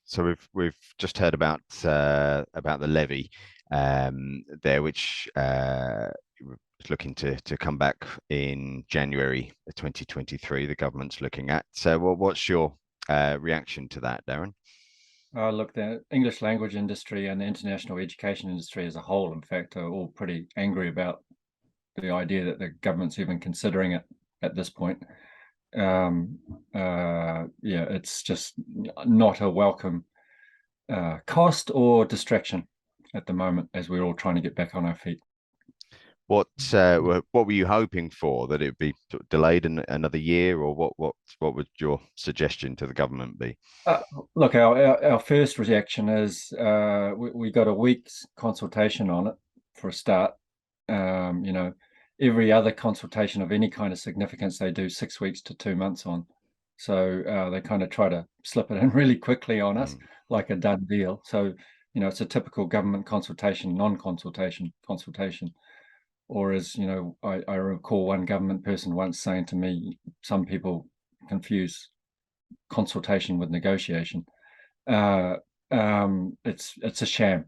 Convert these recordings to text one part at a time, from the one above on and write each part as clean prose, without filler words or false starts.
So we've just heard about the levy there, which is looking to come back in January 2023. The government's looking at. So, what's your reaction to that, Darren? Look, the English language industry and the international education industry as a whole, in fact, are all pretty angry about the idea that the government's even considering it at this point. Yeah, it's just not a welcome cost or distraction at the moment as we're all trying to get back on our feet. What were you hoping for? That it would be sort of delayed another year, or what would your suggestion to the government be? Look, our first reaction is we got a week's consultation on it for a start. Every other consultation of any kind of significance they do 6 weeks to 2 months on. So they kind of try to slip it in really quickly on us, like a done deal. So, it's a typical government consultation, non-consultation consultation. Or as, I recall one government person once saying to me, some people confuse consultation with negotiation. It's a sham.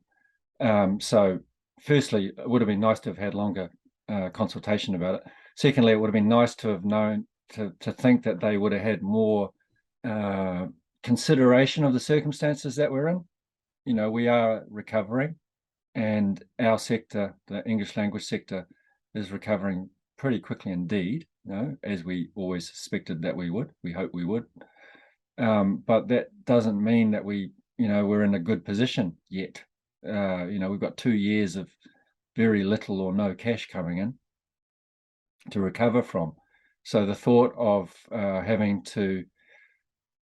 So firstly, it would have been nice to have had longer consultation about it. Secondly, it would have been nice to have known to think that they would have had more consideration of the circumstances that we're in. We are recovering, and our sector, the English language sector, is recovering pretty quickly indeed, as we always suspected that we would. We hope we would. But that doesn't mean that we're in a good position yet. We've got 2 years of very little or no cash coming in to recover from. So the thought of having to,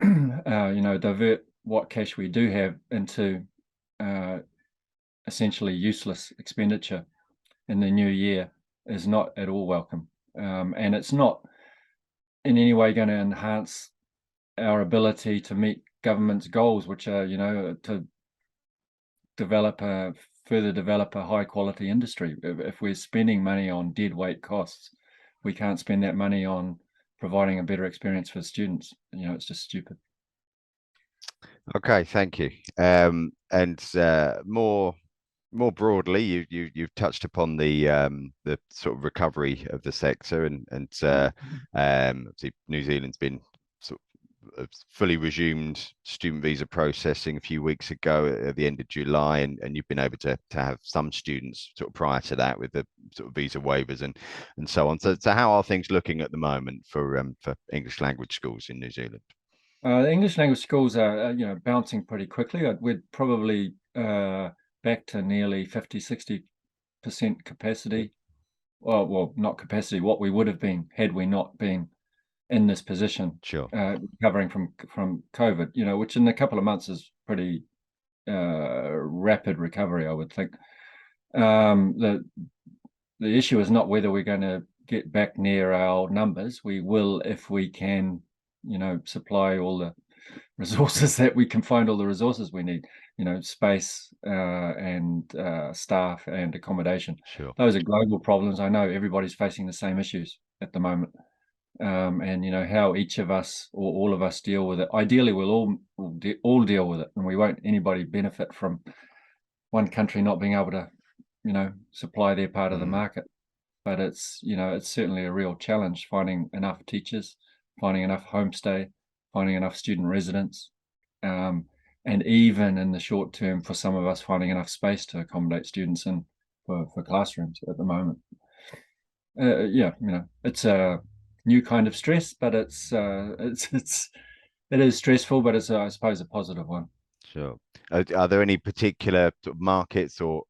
divert what cash we do have into essentially useless expenditure in the new year is not at all welcome. And it's not in any way going to enhance our ability to meet government's goals, which are, to further develop a high quality industry. If we're spending money on dead weight costs, we can't spend that money on providing a better experience for students. It's just stupid. Okay, thank you. And more broadly, you've touched upon the sort of recovery of the sector, and obviously New Zealand's been sort of fully resumed student visa processing a few weeks ago at the end of July, and you've been able to have some students sort of prior to that with the sort of visa waivers and so on. So how are things looking at the moment for English language schools in New Zealand? The English language schools are, bouncing pretty quickly. We're probably back to nearly 50-60% capacity. Well, not capacity, what we would have been had we not been in this position, Sure. recovering from COVID, which in a couple of months is pretty rapid recovery, I would think. The issue is not whether we're going to get back near our numbers. We will if we can, supply all the resources that we can find, all the resources we need, space and staff and accommodation. Sure. Those are global problems. I know everybody's facing the same issues at the moment. And how each of us or all of us deal with it. Ideally, we'll all deal with it, and we won't anybody benefit from one country not being able to, supply their part of the market. But it's certainly a real challenge finding enough teachers, finding enough homestay, finding enough student residents, and even in the short term for some of us finding enough space to accommodate students in for classrooms at the moment. It's a new kind of stress, but it is stressful, but it's I suppose a positive one. Sure. Are there any particular sort of markets or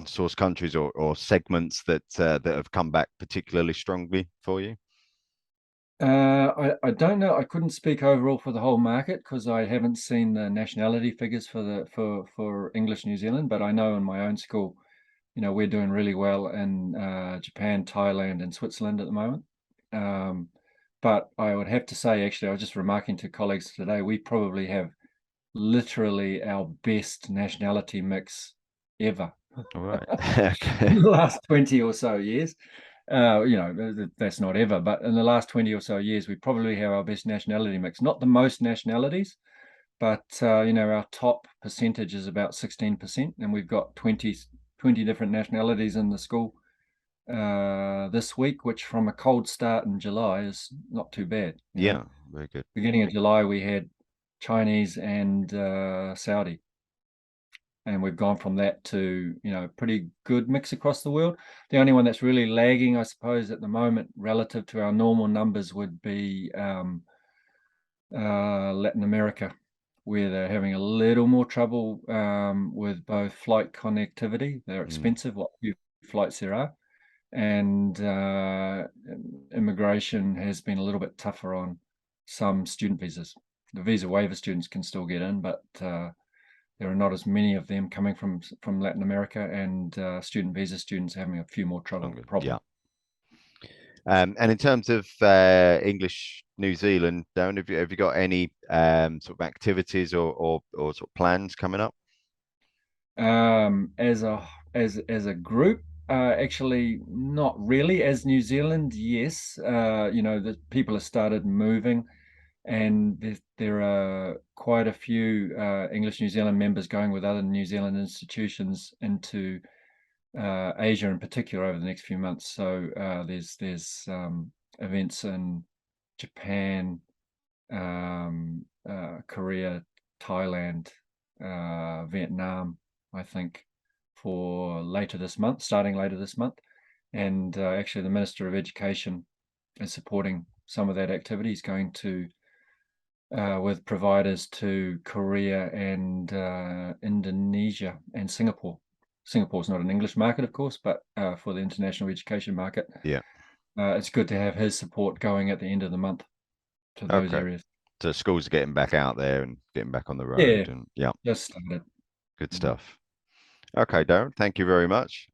source countries or segments that have come back particularly strongly for you? I don't know. I couldn't speak overall for the whole market because I haven't seen the nationality figures for English New Zealand, but I know in my own school, we're doing really well in Japan, Thailand, and Switzerland at the moment. But I would have to say, actually, I was just remarking to colleagues today, we probably have literally our best nationality mix ever. All right. In the last 20 or so years. That's not ever, but in the last 20 or so years, we probably have our best nationality mix. Not the most nationalities, but our top percentage is about 16%, and we've got 20 different nationalities in the school this week, which from a cold start in July is not too bad. Yeah, very good. Beginning of July, we had Chinese and Saudi, and we've gone from that to pretty good mix across the world. The only one that's really lagging, I suppose, at the moment relative to our normal numbers would be Latin America, where they're having a little more trouble with both flight connectivity. They're expensive, what few flights there are, and immigration has been a little bit tougher on some student visas. The visa waiver students can still get in, but there are not as many of them coming from Latin America, and student visa students are having a few more problems. Yeah. And in terms of English New Zealand, Darren, have you got any sort of activities or sort of plans coming up? As a group, actually not really. As New Zealand, yes, the people have started moving, and there are quite a few English New Zealand members going with other New Zealand institutions into Asia in particular over the next few months. So there's events in Japan, Korea, Thailand, Vietnam, I think, for starting later this month. And actually the Minister of Education is supporting some of that activity. He's going to with providers to Korea and Indonesia and Singapore. Singapore's not an English market, of course, but for the international education market, it's good to have his support going at the end of the month to those areas. So schools are getting back out there and getting back on the road. Yeah, just started. Good stuff. Okay, Darren, thank you very much.